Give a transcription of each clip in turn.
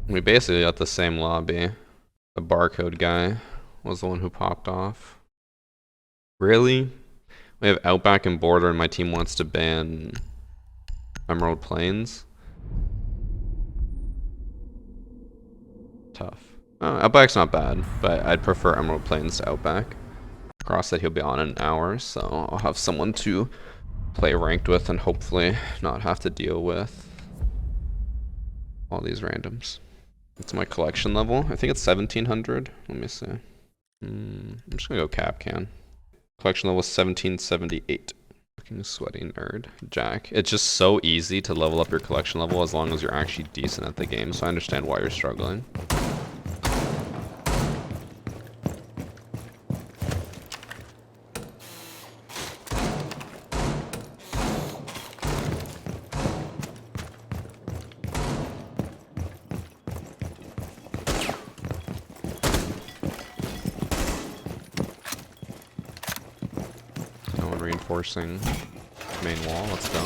We basically got the same lobby. The barcode guy was the one who popped off. Really? We have Outback and Border and my team wants to ban Emerald Plains? Tough. Oh, Outback's not bad, but I'd prefer Emerald Plains to Outback. Cross that he'll be on in an hour, so I'll have someone to play ranked with and hopefully not have to deal with all these randoms. It's my collection level. I think it's 1700. Let me see. I'm just gonna go cap can. Collection level is 1778. Fucking sweaty nerd. Jack. It's just so easy to level up your collection level as long as you're actually decent at the game, so I understand why you're struggling. Reinforcing main wall, let's go.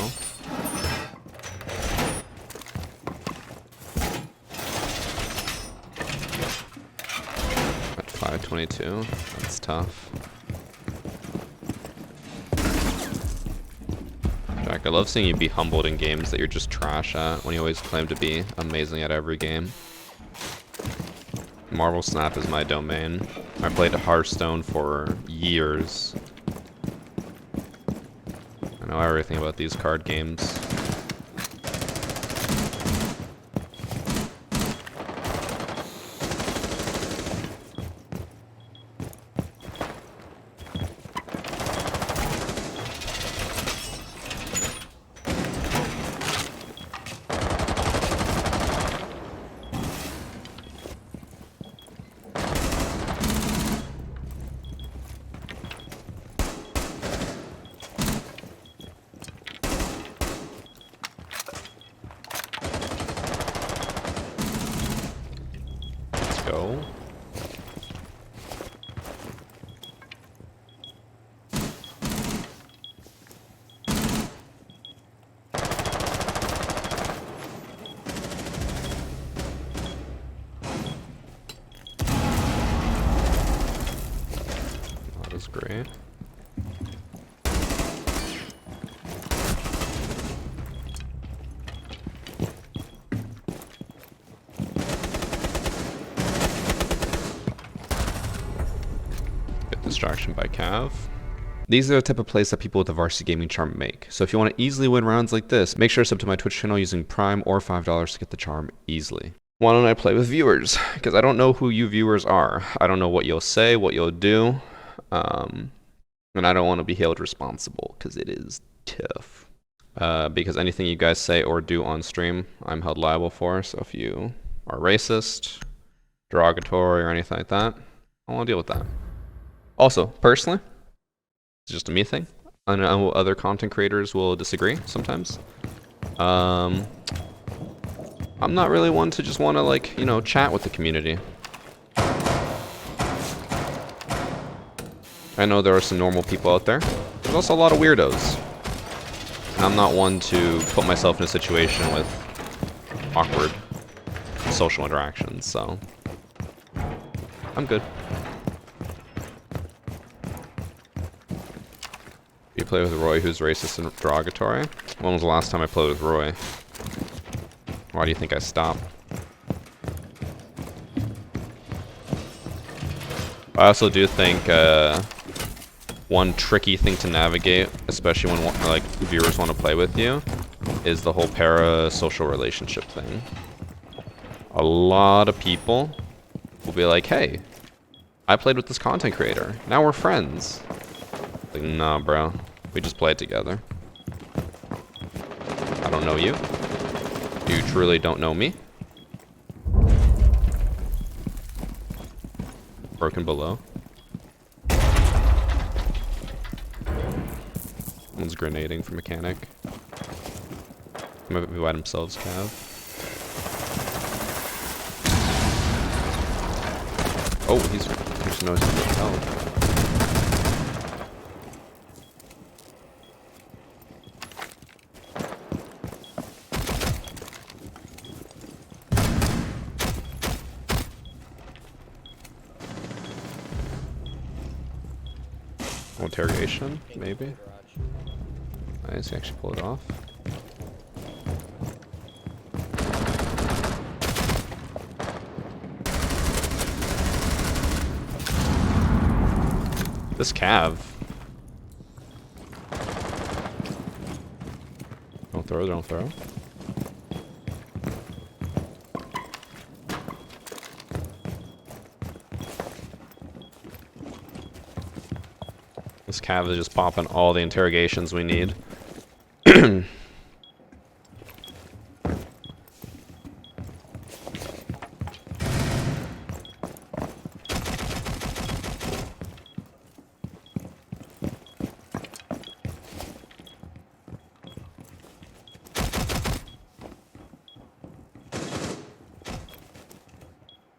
At 522, that's tough. Jack, I love seeing you be humbled in games that you're just trash at when you always claim to be amazing at every game. Marvel Snap is my domain. I played Hearthstone for years. I know everything about these card games. Go. That was great. Distraction by Cav. These are the type of plays that people with the VarsityGaming charm make. So if you want to easily win rounds like this, make sure to sub to my Twitch channel using Prime or $5 to get the charm easily. Why don't I play with viewers? Because I don't know who you viewers are. I don't know what you'll say, what you'll do. And I don't want to be held responsible because it is tough. Because anything you guys say or do on stream, I'm held liable for. So if you are racist, derogatory, or anything like that, I want to deal with that. Also, personally, it's just a me thing. I know other content creators will disagree sometimes. I'm not really one to just want to, like, you know, chat with the community. I know there are some normal people out there. There's also a lot of weirdos. And I'm not one to put myself in a situation with awkward social interactions, so I'm good. You play with Roy, who's racist and derogatory? When was the last time I played with Roy? Why do you think I stopped? I also do think one tricky thing to navigate, especially when like viewers want to play with you, is the whole parasocial relationship thing. A lot of people will be like, "Hey, I played with this content creator. Now we're friends." Like, nah, bro. We just played together. I don't know you. You truly don't know me. Broken below. One's grenading for mechanic. Maybe by themselves, Cav. Oh, he's just knows he's getting help. Interrogation, maybe? Nice, he actually pulled it off. This cav. Don't throw, don't throw. This cav is just popping all the interrogations we need.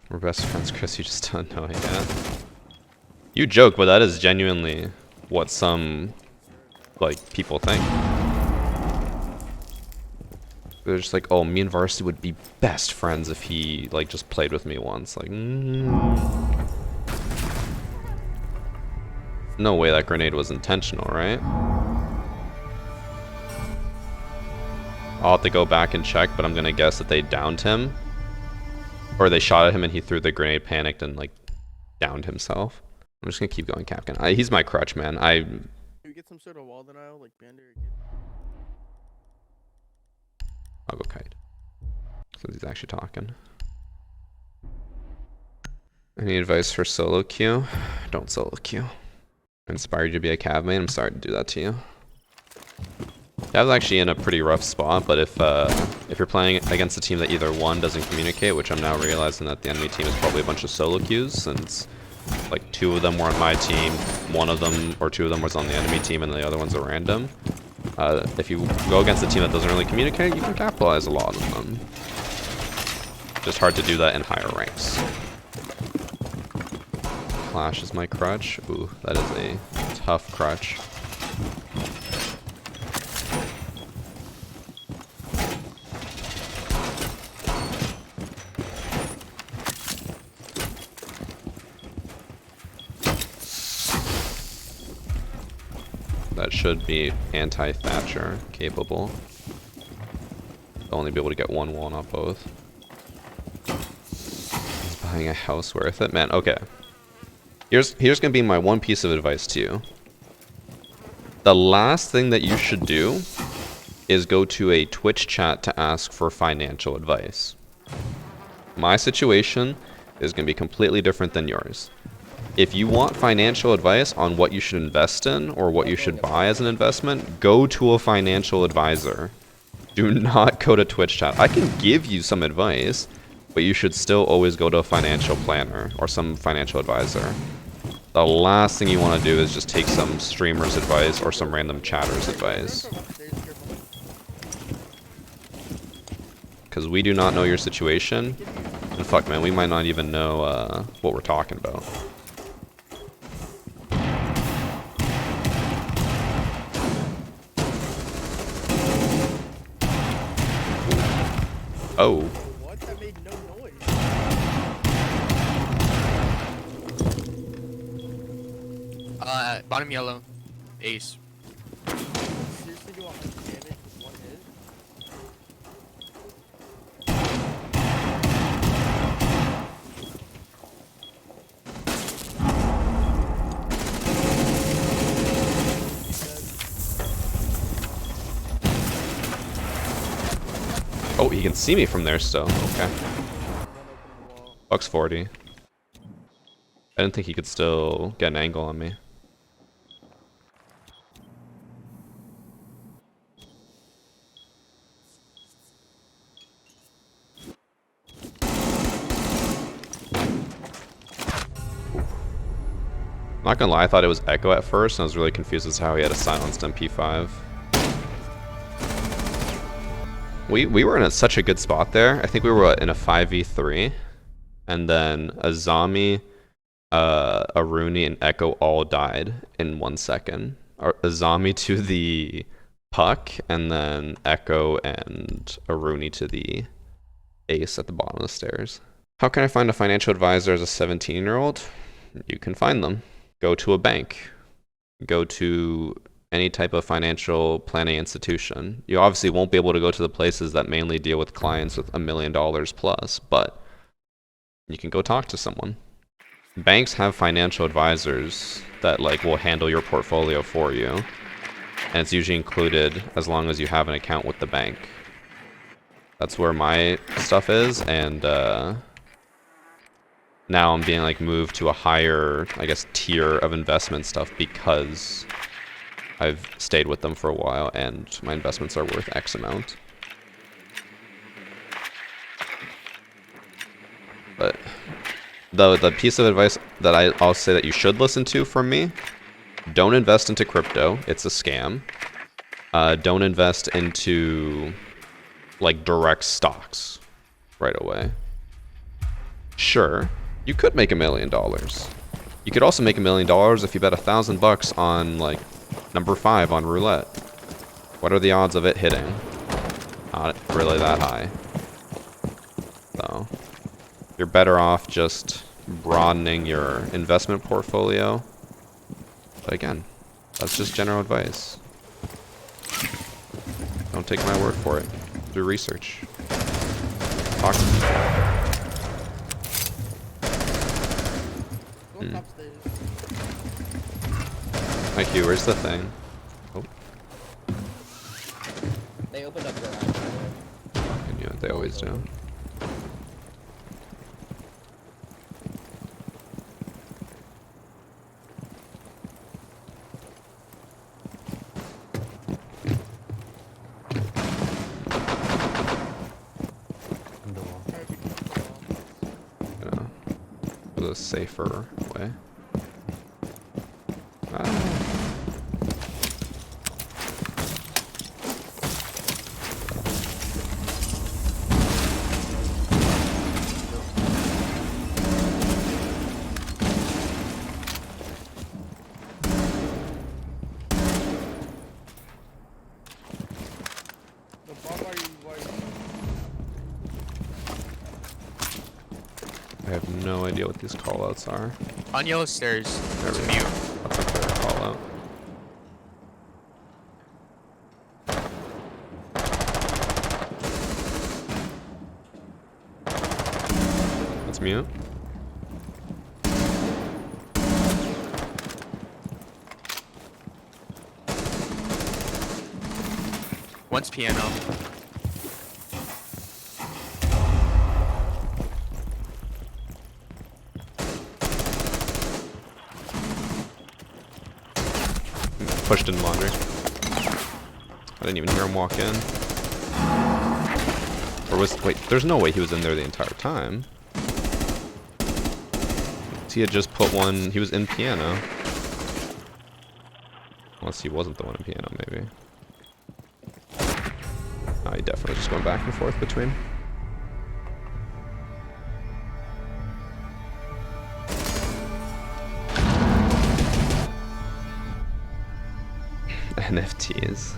We're best friends, Chris. You just don't know it yet. You joke, but that is genuinely what some, like, people think. They're just like, oh, me and Varsity would be best friends if he, like, just played with me once. Like, no way that grenade was intentional, right? I'll have to go back and check, but I'm gonna guess that they downed him. Or they shot at him and he threw the grenade, panicked, and, like, downed himself. I'm just gonna keep going, Capcan. He's my crutch, man. Can we get some sort of wall denial, like Bander? I'll go kite. Since he's actually talking. Any advice for solo queue? Don't solo queue. I inspired you to be a cav main. I'm sorry to do that to you. I was actually in a pretty rough spot, but if you're playing against a team that either one doesn't communicate, which I'm now realizing that the enemy team is probably a bunch of solo queues, since like 2 of them were on my team, 1 of them or 2 of them was on the enemy team, and the other one's a random. If you go against a team that doesn't really communicate, you can capitalize a lot on them. Just hard to do that in higher ranks. Clash is my crutch. Ooh, that is a tough crutch. That should be anti-Thatcher capable. They'll only be able to get 1 wall, not both. Is buying a house worth it? Man, okay. Here's gonna be my one piece of advice to you. The last thing that you should do is go to a Twitch chat to ask for financial advice. My situation is gonna be completely different than yours. If you want financial advice on what you should invest in or what you should buy as an investment, go to a financial advisor. Do not go to Twitch chat. I can give you some advice, but you should still always go to a financial planner or some financial advisor. The last thing you want to do is just take some streamer's advice or some random chatter's advice. Because we do not know your situation. And fuck, man, we might not even know what we're talking about. Oh. What? That made no noise. Bottom yellow. Ace. Seriously do 100 damage with 1 hit? Oh, he can see me from there still. Okay. Bucks 40. I didn't think he could still get an angle on me. Not gonna lie, I thought it was Echo at first, and I was really confused as to how he had a silenced MP5. We were in such a good spot there. I think we were in a 5v3, and then Azami, Aruni, and Echo all died in 1 second. Azami to the puck, and then Echo and Aruni to the ace at the bottom of the stairs. How can I find a financial advisor as a 17-year-old? You can find them. Go to a bank. go to any type of financial planning institution. You obviously won't be able to go to the places that mainly deal with clients with $1 million plus, but you can go talk to someone. Banks have financial advisors that like will handle your portfolio for you, and it's usually included as long as you have an account with the bank. That's where my stuff is, and now I'm being like moved to a higher, I guess, tier of investment stuff because I've stayed with them for a while and my investments are worth X amount. But the piece of advice that I'll say that you should listen to from me, don't invest into crypto. It's a scam. Don't invest into like direct stocks right away. Sure, you could make $1 million. You could also make $1 million if you bet $1,000 on like number 5 on roulette. What are the odds of it hitting? Not really that high. So you're better off just broadening your investment portfolio. But again, that's just general advice. Don't take my word for it. Do research. Talk to people. Go upstairs. IQ, where's the thing? Oh, They opened up garage door. I knew it, they always do. Gonna go the safer way. Ah. I have no idea what these callouts are. On yellow stairs. There It's we go. mute. That's a clear callout. That's mute. One's piano. Pushed in laundry. I didn't even hear him walk in. Or was, wait, there's no way he was in there the entire time. He had just put one, he was in piano. Unless he wasn't the one in piano, maybe. Oh, he definitely just going back and forth between. NFTs.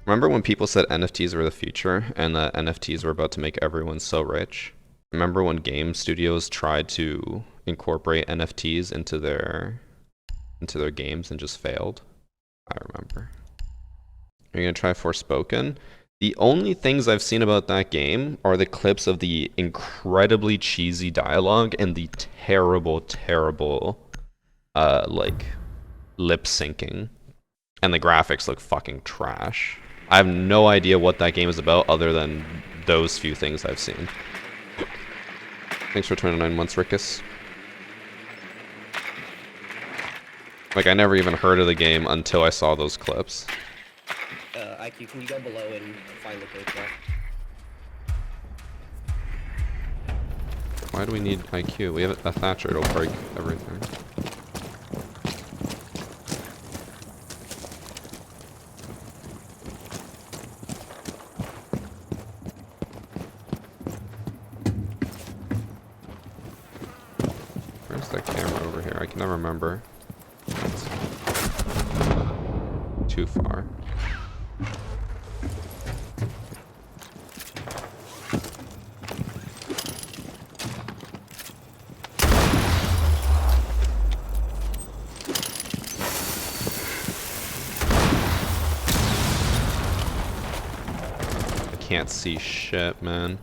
Remember when people said NFTs were the future and that NFTs were about to make everyone so rich? Remember when game studios tried to incorporate NFTs into their games and just failed? I remember. Are you gonna try Forspoken? The only things I've seen about that game are the clips of the incredibly cheesy dialogue and the terrible, terrible, like, lip syncing. And the graphics look fucking trash. I have no idea what that game is about other than those few things I've seen. Thanks for 29 months, Rickus. Like, I never even heard of the game until I saw those clips. IQ, can you go below and find the code block? Why do we need IQ? We have a Thatcher, it'll break everything. Where's that camera over here? I can never remember. It's too far. can't see shit, man.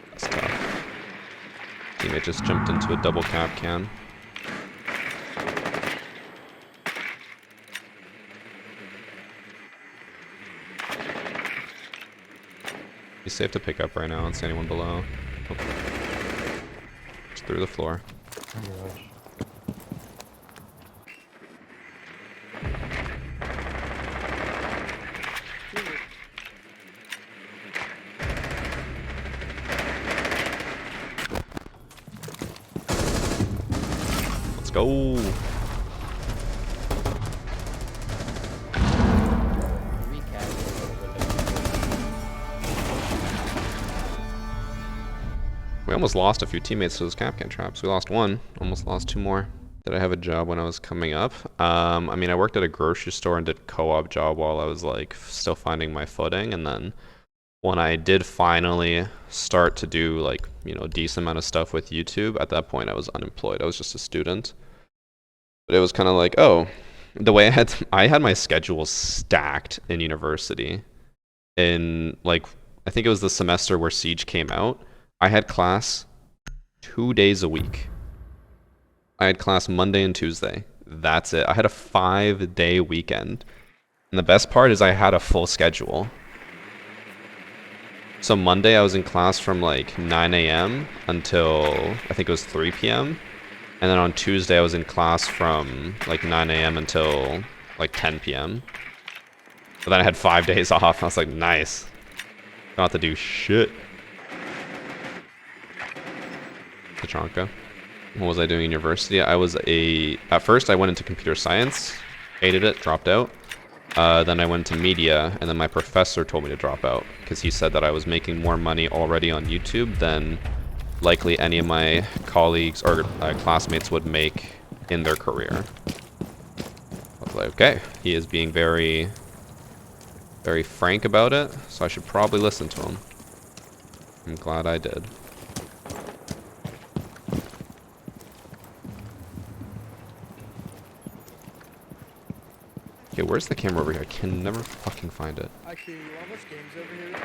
That's tough. Teammate just jumped into a double cap can. Be safe to pick up right now. I don't see anyone below. Oh. Just through the floor. Let's go. We almost lost a few teammates to those Capcan traps. We lost one, almost lost two more. Did I have a job when I was coming up? I mean, I worked at a grocery store and did co-op job while I was like still finding my footing. And then when I did finally start to do like, you know, a decent amount of stuff with YouTube, at that point I was unemployed. I was just a student. But it was kind of like, oh, the way I had my schedule stacked in university. In like, I think it was the semester where Siege came out. I had class 2 days a week. I had class Monday and Tuesday. That's it. I had a 5-day weekend. And the best part is I had a full schedule. So Monday I was in class from like 9 a.m. until I think it was 3 p.m. And then on Tuesday I was in class from like 9 a.m. until like 10 p.m. But then I had 5 days off. I was like, nice. Don't have to do shit. Tachanka. What was I doing in university? At first I went into computer science, hated it, dropped out. Then I went to media, and then my professor told me to drop out because he said that I was making more money already on YouTube than likely any of my colleagues or classmates would make in their career. I was like, okay, he is being very, very frank about it, so I should probably listen to him. I'm glad I did. Okay, where's the camera over here? I can never fucking find it. Actually, you want to watch games over here?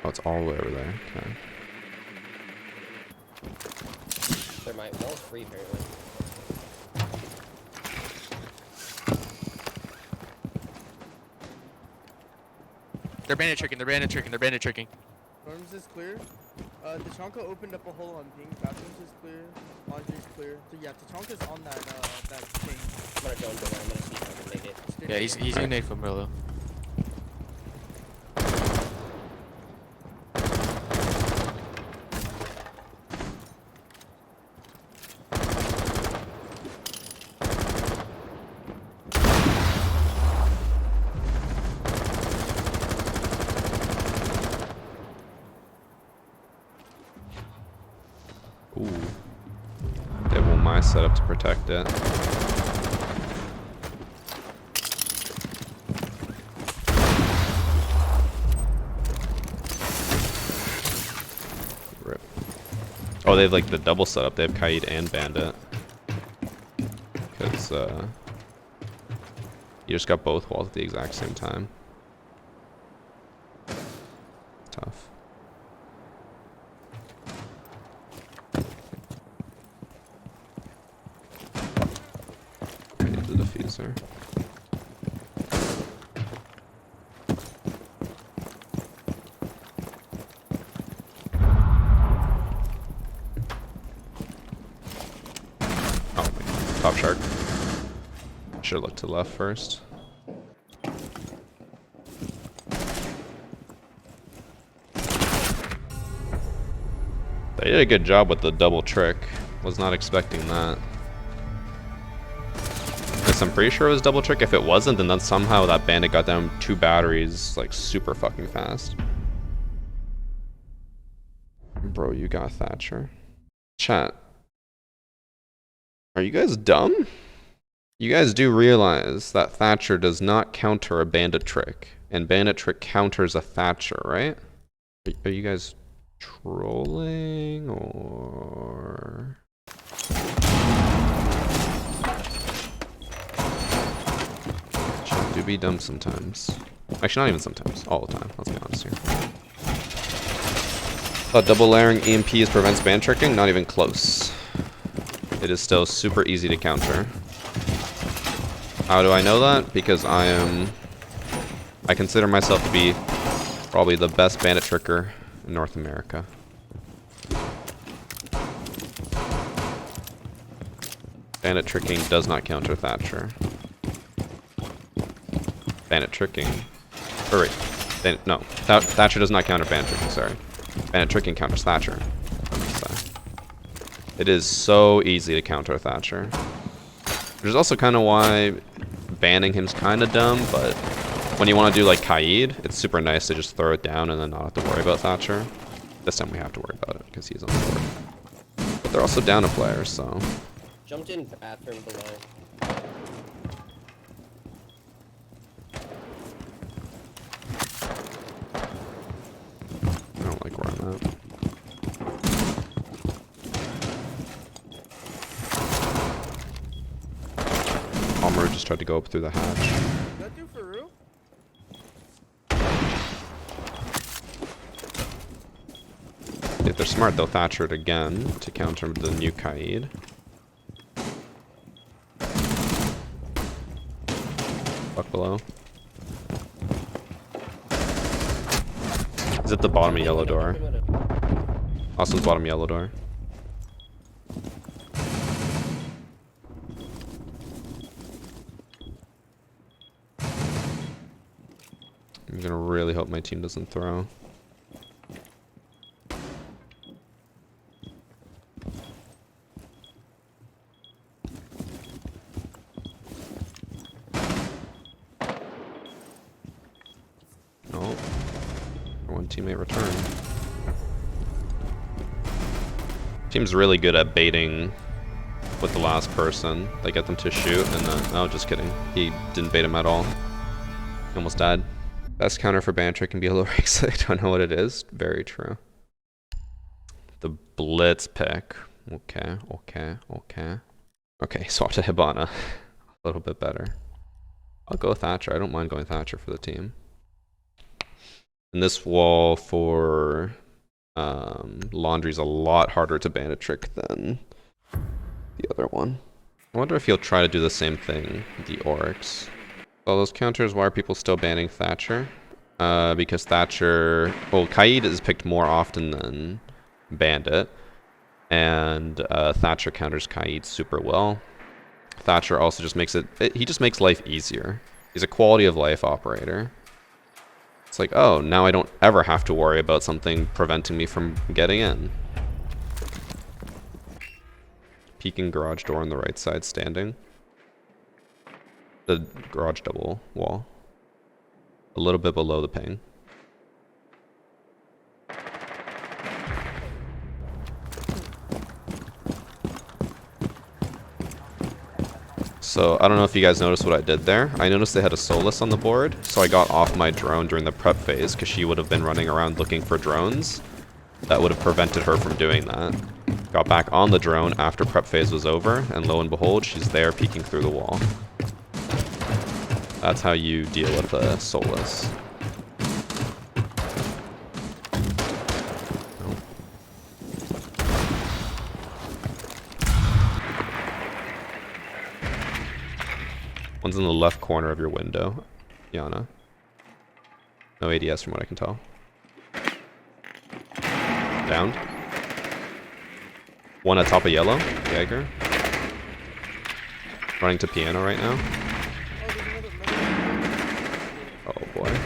Oh, it's all the way over there. Okay. There might wall's free apparently. They're bandit tricking, they're bandit tricking, they're bandit tricking. Dorms is clear. Tachanka opened up a hole on pink. Bathrooms is clear. Laundry's clear. So yeah, Tachanka's on that thing. I'm gonna go into there. I'm gonna see if I can make it. Yeah, he's in nade from Brillo. Ooh. They want my setup to protect it. Rip. Oh, they have like the double setup. They have Kaid and Bandit. Because, you just got both walls at the exact same time. Tough. The diffuser. Oh my god. Top shark. Should have looked to the left first. They did a good job with the double trick. Was not expecting that. I'm pretty sure it was double trick. If it wasn't, then somehow that bandit got down 2 batteries like super fucking fast. Bro, you got Thatcher. Chat. Are you guys dumb? You guys do realize that Thatcher does not counter a bandit trick, and bandit trick counters a Thatcher, right? Are you guys trolling or? to be dumb sometimes. Actually, not even sometimes. All the time. Let's be honest here. Thought double layering EMPs prevents ban tricking? Not even close. It is still super easy to counter. How do I know that? Because I consider myself to be probably the best bandit tricker in North America. Bandit tricking does not counter Thatcher. Bandit tricking. Or wait. No. Thatcher does not counter bandit tricking, sorry. Bandit tricking counters Thatcher. It is so easy to counter Thatcher. Which is also kind of why banning him's kind of dumb, but when you want to do like Kaid, it's super nice to just throw it down and then not have to worry about Thatcher. This time we have to worry about it because he's on the board. But they're also down a player, so... Jumped in bathroom below. I don't like where I'm at. Palmer just tried to go up through the hatch. Is that do for real? If they're smart, they'll Thatcher it again to counter the new Kaid. Fuck below. He's at the bottom of yellow door. Austin's bottom yellow door. I'm gonna really hope my team doesn't throw. Oh, one teammate returned. Team's really good at baiting with the last person. They get them to shoot and then, oh, just kidding. He didn't bait him at all. He almost died. Best counter for ban trick can be a low race. I don't know what it is. Very true. The blitz pick. Okay. Okay, swap to Hibana. A little bit better. I'll go Thatcher. I don't mind going Thatcher for the team. And this wall for Laundry's a lot harder to bandit trick than the other one. I wonder if he'll try to do the same thing with the Oryx. All those counters, why are people still banning Thatcher? Because Thatcher... Well, Kaid is picked more often than Bandit. And Thatcher counters Kaid super well. Thatcher also just makes he just makes life easier. He's a quality of life operator. It's like, oh, now I don't ever have to worry about something preventing me from getting in. Peeking garage door on the right side standing. The garage double wall. A little bit below the ping. So, I don't know if you guys noticed what I did there. I noticed they had a Solus on the board, so I got off my drone during the prep phase, because she would have been running around looking for drones. That would have prevented her from doing that. Got back on the drone after prep phase was over, and lo and behold, she's there peeking through the wall. That's how you deal with a Solus. One's in the left corner of your window, Yana. No ADS from what I can tell. Downed. One at top of yellow, Jaeger. Running to piano right now. Oh boy.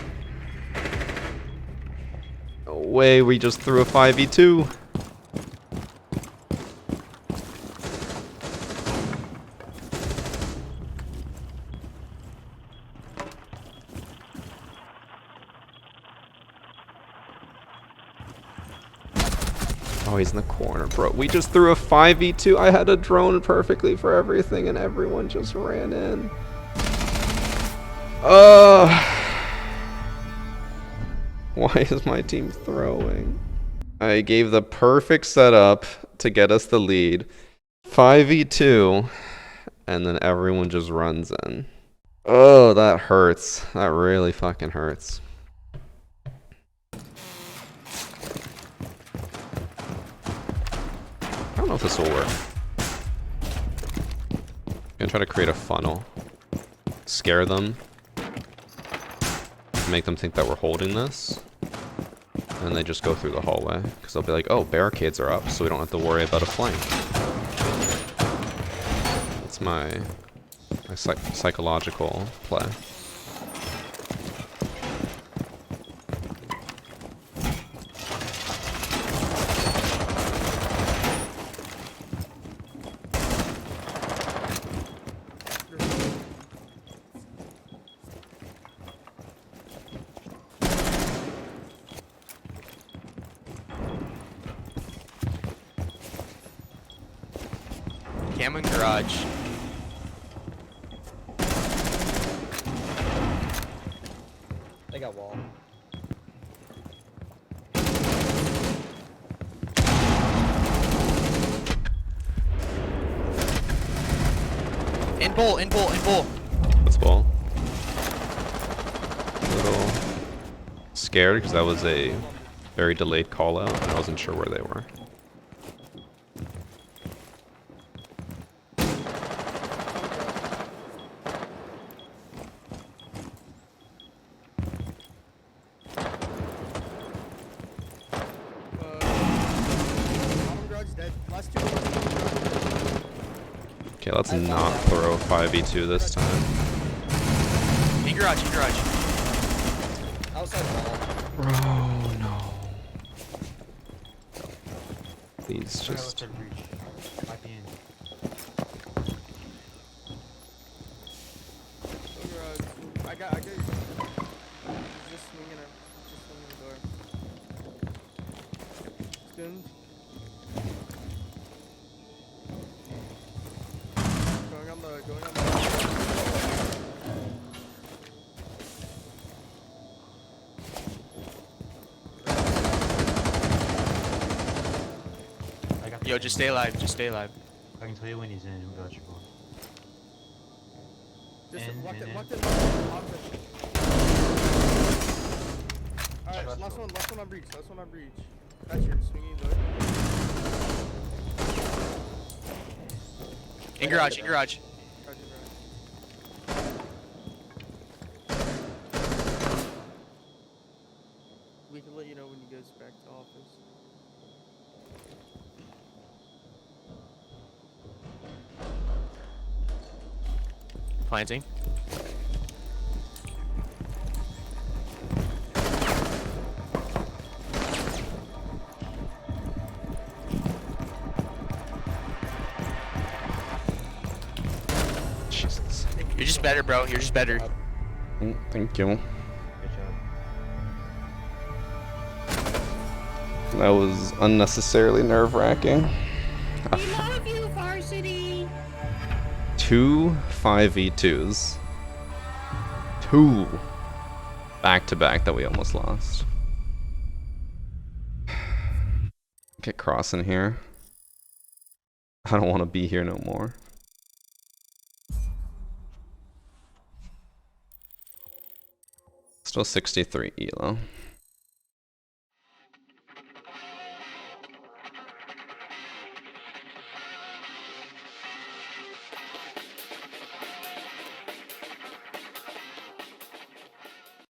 No way, we just threw a 5v2. Oh, he's in the corner, bro. We just threw a 5v2. I had a drone perfectly for everything, and everyone just ran in. Why is my team throwing? I gave the perfect setup to get us the lead. 5v2, and then everyone just runs in. Oh, that hurts. That really fucking hurts. I don't know if this will work. I'm gonna try to create a funnel. Scare them. Make them think that we're holding this. And they just go through the hallway. Because they'll be like, oh, barricades are up, so we don't have to worry about a flank. That's my psychological play. Cam in garage. They got wall. In bull, in bull, in bull. Let's ball. A little scared because that was a very delayed call out and I wasn't sure where they were. Okay, let's not throw 5v2 this time. In garage, in garage. Outside wall. Oh no. Please just... I got you. He's just swinging it. Just swinging the door. Spoon. Going on the. Yo, just stay alive, just stay alive. I can tell you when he's in negotiable. Just In, walked in, in. in. Alright, last one on breach. That's your swinging door. In garage, in garage. We can let you know when he goes back to office. Planting. Jesus. You're just better, bro. You're just better. Thank you. Good job. That was unnecessarily nerve-wracking. We love you, Varsity. 2 5v2s. 2 back-to-back that we almost lost. Get crossing here. I don't want to be here no more. Still 63 elo.